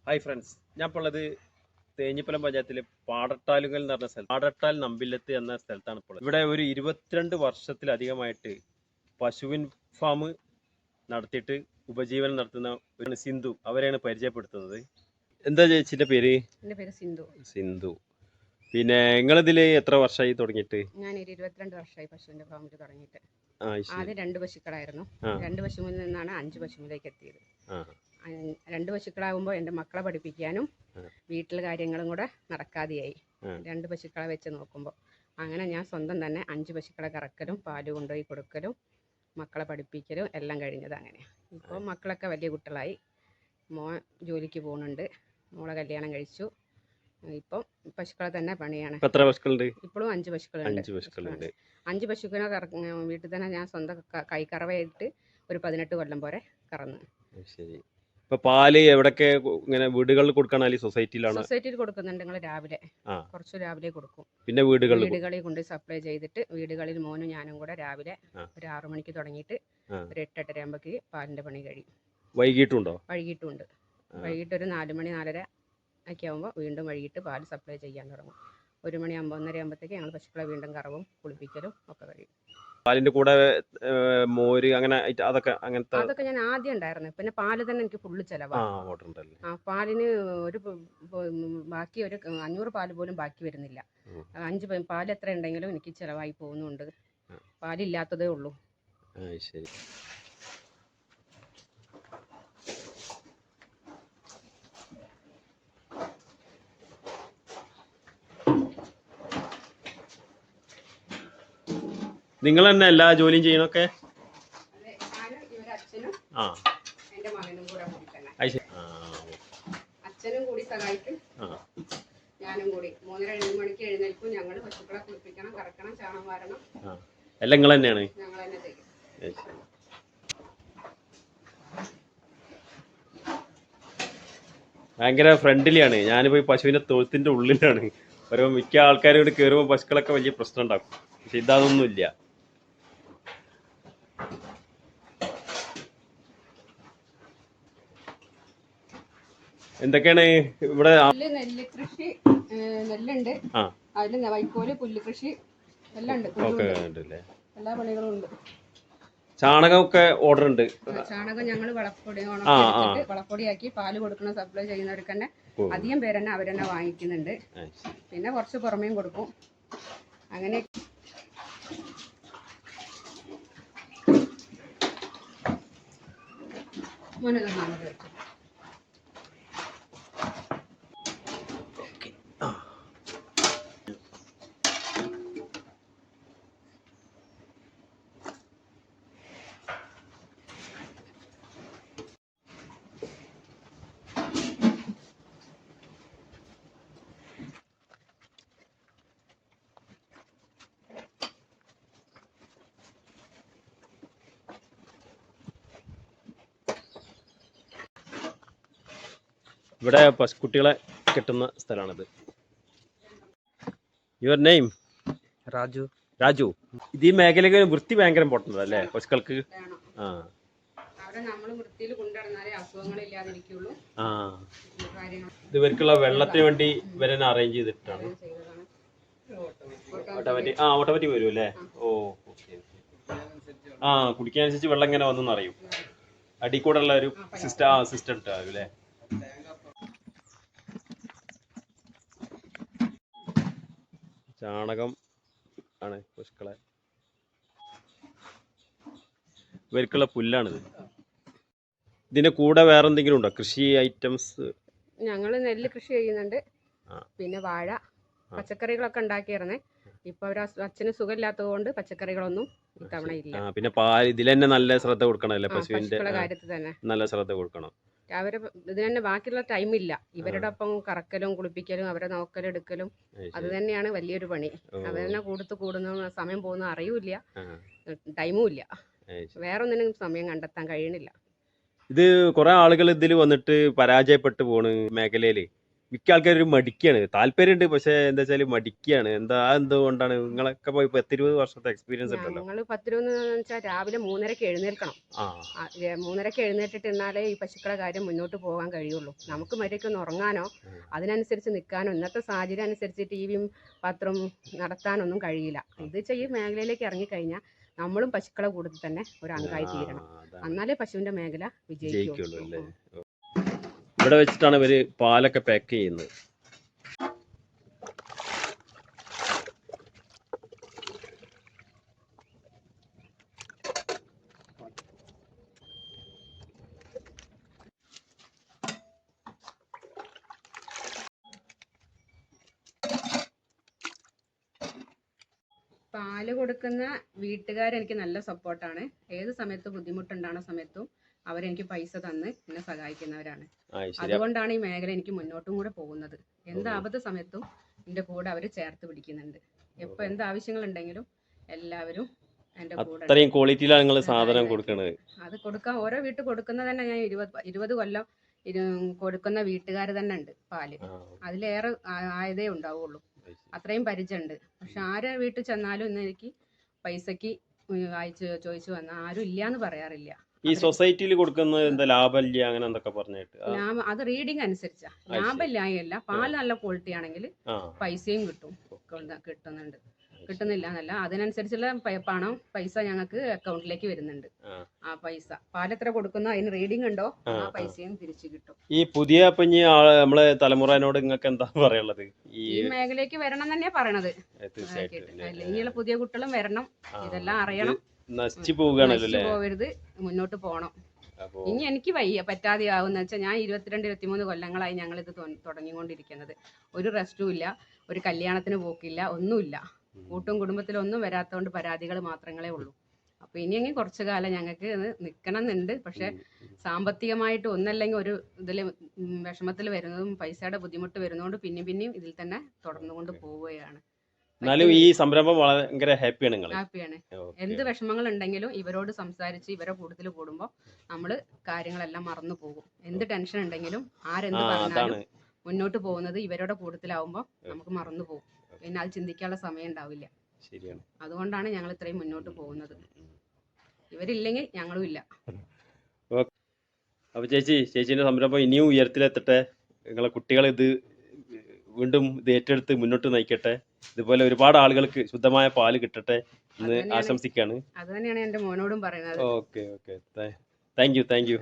Hi friends, ഞാൻ ഇപ്പോൾ ഉള്ളത് തേഞ്ഞിപ്പലം പഞ്ചായത്തിലെ പാടട്ടാലുകൾ എന്ന് പറഞ്ഞ സ്ഥലം, പാടട്ടാൽ നമ്പില്ലത്ത് എന്ന സ്ഥലത്താണ് ഇപ്പോൾ ഉള്ളത്. ഇവിടെ ഒരു 22 വർഷത്തിലധികമായിട്ട് പശുവിൻ ഫാം നടത്തിയിട്ട് ഉപജീവനം നടത്തുന്ന ഒരു സിന്ധു അവരെയാണ് പരിചയപ്പെടുത്തുന്നത്. എന്താ ചേച്ചിന്റെ പേര്? എൻ്റെ പേര് സിന്ധു. സിന്ധു. പിന്നെ നിങ്ങളിതിൽ എത്ര വർഷമായി തുടങ്ങിയിട്ട്? ഞാൻ 22 വർഷമായി പശുവിൻ്റെ ഫാമിൽ തുടങ്ങിയിട്ട്. ആ, ശരി. ആദ്യം 2 പശുക്കളായിരുന്നു. ആ. 2 പശുവിൽ നിന്നാണ് 5 പശുവിലേക്ക് എത്തിയത്. ആ. 2 പശുക്കളാകുമ്പോൾ എൻ്റെ മക്കളെ പഠിപ്പിക്കാനും വീട്ടിൽ കാര്യങ്ങളും കൂടെ നടക്കാതെയായി. 2 പശുക്കളെ വെച്ച് നോക്കുമ്പോൾ അങ്ങനെ ഞാൻ സ്വന്തം തന്നെ 5 പശുക്കളെ കറക്കലും പാല് കൊണ്ടുപോയി കൊടുക്കലും മക്കളെ പഠിപ്പിക്കലും എല്ലാം കഴിഞ്ഞത് അങ്ങനെ. ഇപ്പോൾ മക്കളൊക്കെ വലിയ കുട്ടികളായി. മോൻ ജോലിക്ക് പോകുന്നുണ്ട്, മോളെ കല്യാണം കഴിച്ചു. ഇപ്പം പശുക്കളെ തന്നെ പണിയാണ്. എത്ര പശുക്കളുണ്ട്? ഇപ്പോഴും 5 പശുക്കളുണ്ട്. 5 പശുക്കളെ വീട്ടിൽ തന്നെ ഞാൻ സ്വന്തം കൈക്കറവയായിട്ട് ഒരു 18 കൊല്ലം പോലെ കറന്ന്. ശരി. ഇപ്പൊ പാല് എവിടൊക്കെ ഇങ്ങനെ വീടുകളിൽ കൊടുക്കണോ അല്ലെങ്കിൽ സൊസൈറ്റിയിലാണോ? സൊസൈറ്റിയിൽ കൊടുക്കുന്നുണ്ട്. ഞങ്ങൾ രാവിലെ കുറച്ച് രാവിലെ കൊടുക്കും. പിന്നെ വീടുകളിൽ കൊണ്ട് സപ്ലൈ ചെയ്തിട്ട് വീടുകളിൽ മോനും ഞാനും കൂടെ രാവിലെ ഒരു 6 മണിക്ക് തുടങ്ങിയിട്ട് ഒരു 8-8:30 ആകുമ്പോഴേക്ക് പാലിന്റെ പണി കഴിയും. വൈകിട്ടുണ്ടോ? വൈകിട്ടുണ്ട്. വൈകിട്ട് ഒരു 4 മണി 4:30 ഒക്കെ ആകുമ്പോൾ വീണ്ടും വൈകിട്ട് പാൽ സപ്ലൈ ചെയ്യാൻ തുടങ്ങും. 1 മണി 1:30 ആകുമ്പോഴത്തേക്ക് ഞങ്ങൾ പശുക്കളെ വീണ്ടും കറവും കുളിപ്പിക്കലും ഒക്കെ കഴിയും. പാലിന്റെ കൂടെ മോര് അങ്ങനെ അതൊക്കെ ഞാൻ ആദ്യം ഉണ്ടായിരുന്നു. പിന്നെ പാല് തന്നെ എനിക്ക് ഫുള്ള് ചിലവാണ്. പാലിന് ഒരു ബാക്കി ഒരു 500 പാല് പോലും ബാക്കി വരുന്നില്ല. 5 പാല് എത്ര ഉണ്ടെങ്കിലും എനിക്ക് ചിലവായി പോകുന്നുണ്ട്. പാലില്ലാത്തതേ ഉള്ളൂ. ശരി. നിങ്ങൾ തന്നെ എല്ലാ ജോലിയും ചെയ്യണൊക്കെ? അച്ഛനും കൂടി സഹായിക്കും, ഞാനും കൂടി. 3:30 മണിക്ക് എഴുന്നേൽക്കും. ഞങ്ങൾ പശുക്കളെ കുളിപ്പിക്കണം, കറക്കണം, ചാണം വാരണം. എല്ലാം നിങ്ങൾ തന്നെയാണ്? ഞങ്ങൾ തന്നെ ചെയ്യും. ഭയങ്കര ഫ്രണ്ട്ലിയാണ്. ഞാനിപ്പോ ഈ പശുവിന്റെ തൊഴുത്തിന്റെ ഉള്ളിലാണ്. ഓരോ മിക്ക ആൾക്കാരോട് കയറുമ്പോൾ പശുക്കളൊക്കെ വലിയ പ്രശ്നം ഉണ്ടാക്കും. പക്ഷെ ഇതൊന്നും ഇല്ല. എന്തൊക്കെയാണ് ഇവിടെ? നെല്ല് കൃഷി, നെല്ലുണ്ട്, അതിൽ വൈക്കോല്, പുല്ല് കൃഷി എല്ലാം ഉണ്ട്. എല്ലാ പണികളും ഉണ്ട്. ചാണകമൊക്കെ ഓർഡർ ഉണ്ട്. ചാണകം ഞങ്ങൾ വളപ്പൊടിയാക്കി പാല് കൊടുക്കുന്ന സപ്ലൈ ചെയ്യുന്നവർക്ക് തന്നെ അധികം പേരെന്നെ അവരെന്നെ വാങ്ങിക്കുന്നുണ്ട്. പിന്നെ കുറച്ച് പുറമേയും കൊടുക്കും. അങ്ങനെ ഇവിടെ പശുക്കുട്ടികളെ കെട്ടുന്ന സ്ഥലമാണിത്. Your name? രാജു. രാജു. ഇത് ഈ മേഖലയ്ക്ക് വൃത്തി ഭയങ്കര ഇമ്പോർട്ടൻ്റ് അല്ലേ പശുക്കൾക്ക്? ഇത് ഇവർക്കുള്ള വെള്ളത്തിന് വേണ്ടി ഇവരെ അറേഞ്ച് ചെയ്തിട്ടാണ്. ഓട്ടോമാറ്റിക് വരും അല്ലേ? ഓ, ഓക്കെ. കുടിക്കാനനുസരിച്ച് വെള്ളം ഇങ്ങനെ വന്നെന്ന് അറിയും. അടി കൂടെ ഉള്ള ഒരു സിസ്റ്റം ഇട്ടാവും അല്ലേ? ചാണകം ആണ് പശുക്കളെ. ഇവർക്കുള്ള പുല്ലാണിത്. ഇതിന്റെ കൂടെ വേറെ എന്തെങ്കിലും ഉണ്ടോ കൃഷി ഐറ്റംസ്? ഞങ്ങൾ നെല്ല് കൃഷി ചെയ്യുന്നുണ്ട്, പിന്നെ വാഴ, പച്ചക്കറികളൊക്കെ ഉണ്ടാക്കിയിരുന്നേ. ഇപ്പൊ അച്ഛന് സുഖമില്ലാത്തത് കൊണ്ട് പച്ചക്കറികളൊന്നും ഇത്തവണ ഇല്ല. പിന്നെ പാൽ ഇതിൽ തന്നെ നല്ല ശ്രദ്ധ കൊടുക്കണമല്ലേ? പശുവിന്റെ കാര്യത്തിൽ തന്നെ നല്ല ശ്രദ്ധ കൊടുക്കണം. അവര് ഇതിന് തന്നെ ബാക്കിയുള്ള ടൈമില്ല. ഇവരുടെ ഒപ്പം കറക്കലും കുളിപ്പിക്കലും അവരെ നോക്കലും എടുക്കലും അത് തന്നെയാണ് വലിയൊരു പണി. അവരെന്നെ കൂടുന്ന സമയം പോകുന്ന അറിയൂല, ടൈമും ഇല്ല. വേറൊന്നിനും സമയം കണ്ടെത്താൻ കഴിയണില്ല. ഇത് കുറെ ആളുകൾ ഇതിൽ വന്നിട്ട് പരാജയപ്പെട്ടു പോണ് മേഖലയില്. മിക്ക ആൾക്കാരും മടിക്കാണ്. താല്പര്യമുണ്ട്, പക്ഷെ എന്താ വെച്ചാൽ മടിക്കാണ്. എന്തുകൊണ്ടാണ്? നിങ്ങളൊക്കെ പോയി 10-20 വർഷത്തെ എക്സ്പീരിയൻസ് ഉണ്ടല്ലോ. ഞങ്ങൾ 10-20 വെച്ചാൽ രാവിലെ 3:30-ക്ക് എഴുന്നേൽക്കണം. ആ 3:30-ക്ക് എഴുന്നേറ്റിട്ട് എന്നാലേ ഈ പശുക്കളെ കാര്യം മുന്നോട്ട് പോകാൻ കഴിയുള്ളൂ. നമുക്ക് മര്യാദയ്ക്കൊന്ന് ഉറങ്ങാനോ അതിനനുസരിച്ച് നിൽക്കാനോ ഇന്നത്തെ സാഹചര്യം അനുസരിച്ച് ടിവിയും പത്രവും നടത്താനൊന്നും കഴിയില്ല. ഇത് ഈ മേഖലയിലേക്ക് ഇറങ്ങിക്കഴിഞ്ഞാൽ നമ്മളും പശുക്കളെ കൂടുതൽ തന്നെ ഒരു അംഗമായി തീരണം. എന്നാലേ പശുവിൻ്റെ മേഖല ജയിക്കുള്ളൂ വിജയിക്കുള്ളൂ. അല്ലേ? ഇവിടെ വെച്ചിട്ടാണ് ഇവര് പാലൊക്കെ പാക്ക് ചെയ്യുന്നത്. പാല് കൊടുക്കുന്ന വീട്ടുകാരെനിക്ക് നല്ല സപ്പോർട്ടാണ്. ഏത് സമയത്ത് ബുദ്ധിമുട്ടുണ്ടാകുന്ന സമയത്തും അവരെനിക്ക് പൈസ തന്ന് എന്നെ സഹായിക്കുന്നവരാണ്. അതുകൊണ്ടാണ് ഈ മേഖല എനിക്ക് മുന്നോട്ടും കൂടെ പോകുന്നത്. എന്ത് ആപത്ത് സമയത്തും എൻ്റെ കൂടെ അവർ ചേർത്ത് പിടിക്കുന്നുണ്ട്. എപ്പോൾ എന്ത് ആവശ്യങ്ങളുണ്ടെങ്കിലും എല്ലാവരും എൻ്റെ കൂടെ. അത്രയും ക്വാളിറ്റിയിലാണ് നിങ്ങൾ സാധനം കൊടുക്കുന്നത്. അത് കൊടുക്കാൻ ഓരോ വീട്ടിൽ കൊടുക്കുന്നത് തന്നെ ഞാൻ 20 കൊല്ലം കൊടുക്കുന്ന വീട്ടുകാർ തന്നെ ഉണ്ട് പാല്. അതിലേറെ ആയതേ ഉണ്ടാവുള്ളൂ. അത്രയും പരിചയമുണ്ട്. പക്ഷെ ആരെ വീട്ടിൽ ചെന്നാലും ഇന്ന് എനിക്ക് പൈസക്ക് ചോദിച്ചു വന്നാൽ ആരും ഇല്ലാന്ന് പറയാറില്ല. ഈ സൊസൈറ്റിയിൽ കൊടുക്കുന്നത് എന്താ ലാഭമില്ല അങ്ങനെ എന്തൊക്കെ പറഞ്ഞിട്ട്? അത് റീഡിങ് അനുസരിച്ചാ. ലാഭമില്ലായല്ല, പാല് നല്ല ക്വാളിറ്റി ആണെങ്കിൽ പൈസയും കിട്ടുന്നുണ്ട്. കിട്ടുന്നില്ല എന്നല്ല, അതിനനുസരിച്ചുള്ള പൈസ ഞങ്ങൾക്ക് അക്കൗണ്ടിലേക്ക് വരുന്നുണ്ട്. ആ പൈസ പാലെത്ര കൊടുക്കുന്നോ അതിന് റീഡിംഗ് ഉണ്ടോ ആ പൈസയും തിരിച്ചു കിട്ടും. ഈ പുതിയ നമ്മളെ തലമുറയോട് നിങ്ങൾക്ക് എന്താ പറയാനുള്ളത്? ഈ മേഖലയ്ക്ക് വരണം തന്നെയാ പറയണത്. ഇനിയുള്ള പുതിയ കുട്ടികളും വരണം, ഇതെല്ലാം അറിയണം. നശിച്ചു പോകരുത്, മുന്നോട്ട് പോകണം. ഇനി എനിക്ക് പറ്റാതെ ആവുന്ന വെച്ചാൽ ഞാൻ 22-23 കൊല്ലങ്ങളായി ഞങ്ങൾ ഇത് തുടങ്ങിക്കൊണ്ടിരിക്കുന്നത്. ഒരു റെസ്റ്റും ഇല്ല, ഒരു കല്യാണത്തിന് പോക്കില്ല, ഒന്നുമില്ല. കൂട്ടും കുടുംബത്തിലൊന്നും വരാത്തതുകൊണ്ട് പരാതികൾ മാത്രങ്ങളേ ഉള്ളൂ. അപ്പോൾ ഇനിയെങ്കിലും കുറച്ചു കാലം ഞങ്ങൾക്ക് നിൽക്കണം എന്നുണ്ട്. പക്ഷെ സാമ്പത്തികമായിട്ട് ഒന്നല്ലെങ്കിൽ ഒരു ഇതിൽ വിഷമത്തിൽ വരുന്നതും പൈസയുടെ ബുദ്ധിമുട്ട് വരുന്നതുകൊണ്ട് പിന്നെയും ഇതിൽ തന്നെ തുടർന്നുകൊണ്ട് പോവുകയാണ്. എന്നാലും ഈ സംരംഭം ഭയങ്കര ഹാപ്പിയാണ്. എന്ത് വിഷമങ്ങൾ ഉണ്ടെങ്കിലും ഇവരോട് സംസാരിച്ച് ഇവരെ കൂടുതൽ കൂടുമ്പോൾ നമ്മൾ കാര്യങ്ങളെല്ലാം മറന്നു പോകും. എന്ത് ടെൻഷൻ ഉണ്ടെങ്കിലും ആരെന്ത് പറഞ്ഞാലും മുന്നോട്ട് പോകുന്നത് ഇവരുടെ കൂട്ടത്തിലാവുമ്പോൾ നമുക്ക് മറന്നു പോകും. പിന്നെ അത് ചിന്തിക്കാനുള്ള സമയം ഉണ്ടാവില്ല. അതുകൊണ്ടാണ് ഞങ്ങൾ ഇത്രയും മുന്നോട്ട് പോകുന്നത്. ഇവരില്ലെങ്കിൽ ഞങ്ങളും ഇല്ല. അപ്പൊ ചേച്ചീന്റെ സംരംഭം ഇനിയും ഉയരത്തിലെത്തട്ടെ. നിങ്ങളെ കുട്ടികൾ വീണ്ടും ഇത് ഏറ്റെടുത്ത് മുന്നോട്ട് നയിക്കട്ടെ. ഇതുപോലെ ഒരുപാട് ആളുകൾക്ക് ശുദ്ധമായ പാല് കിട്ടട്ടെ എന്ന് ആശംസിക്കാണ്. അത് തന്നെയാണ് എന്റെ മോനോടും പറയുന്നത്. Okay thank you.